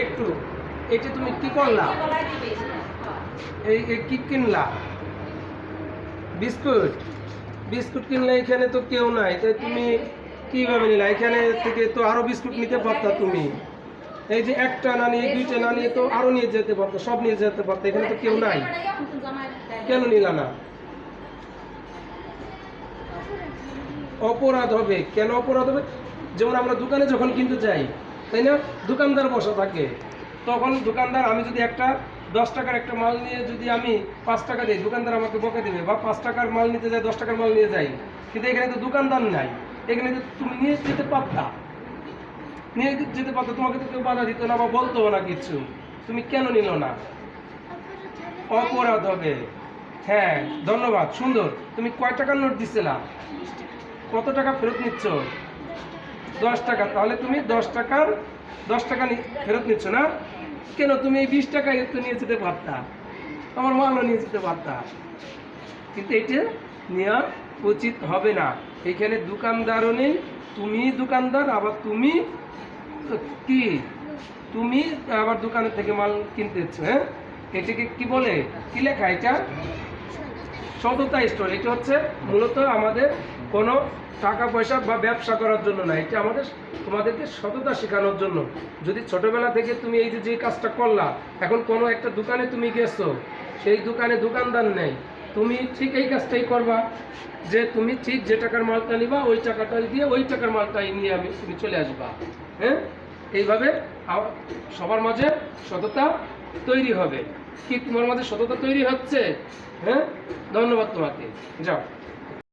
একটু এটা তুমি কি করলা? এই কি কিনলা? বিস্কুট। বিস্কুট কিনলে এখানে তো কেউ নাই, তাই তুমি কিভাবে নিলা? এখানে থেকে তো আরো বিস্কুট নিতে পারতা তুমি। এই যে একটা না নিয়ে, দুইটা না নিয়ে তো আরো নিয়ে যেতে পারতো, সব নিয়ে যেতে পারতো। এখানে তো কেউ নাই, কেন নিলা না? অপরাধ হবে। কেন অপরাধ হবে? যেমন আমরা দোকানে যখন কিনতে যাই, তাই না, দোকানদার বসা থাকে, তখন দোকানদার, আমি যদি একটা 10 টাকার একটা মাল নিয়ে যদি আমি 5 টাকা দিই, দোকানদার আমাকে বকে দেবে। বা 5 টাকার মাল নিতে যাই, 10 টাকার মাল নিয়ে যাই, কিন্তু এখানে তো দোকানদার নাই। এখানে তো তুমি নিয়ে যেতে পারতা, নিয়ে যেতে পারতো, তোমাকে তো কেউ বাধা দিত না বা বলতো না কিছু। তুমি কেন নিল না? অপরাধ হবে। হ্যাঁ, ধন্যবাদ, সুন্দর। তুমি কয় টাকার নোট দিছিলা? কত টাকা ফেরত নিচ্ছ? 10 টাকা। তাহলে তুমি 10 টাকা ফেরত নিচ্ছ না কেন? তুমি এই 20 টাকা একটু নিয়ে যেতে পারতা, আমার মালও নিয়ে যেতে পারতা, কিন্তু এটা নেওয়া উচিত হবে না। এখানে দোকানদারও নেই, তুমি দোকানদার, আবার তুমি কি, তুমি আবার দোকানের থেকে মাল কিনতেছ। হ্যাঁ, এটাকে কি বলে? কি লেখা এটা? সততা স্টোর। এটা হচ্ছে মূলত আমাদের কোনো টাকা পয়সা বা ব্যবসা করার জন্য না, এটা আমাদের তোমাদেরকে সততা শেখানোর জন্য। যদি ছোটবেলা থেকে তুমি এই যে কাজটা করলা, এখন কোনো একটা দোকানে তুমি গেছো, সেই দোকানে দোকানদার নেই, তুমি ঠিক এই কাজটাই করবা, যে তুমি ঠিক যে টাকার মালটা নিবা, ওই টাকাটা দিয়ে ওই টাকার মালটাই নিয়ে তুমি চলে আসবা। হ্যাঁ, এইভাবে সবার মাঝে সততা তৈরি হবে। কি তোমার মাঝে সততা তৈরি হচ্ছে? হ্যাঁ, ধন্যবাদ তোমাকে। যাও।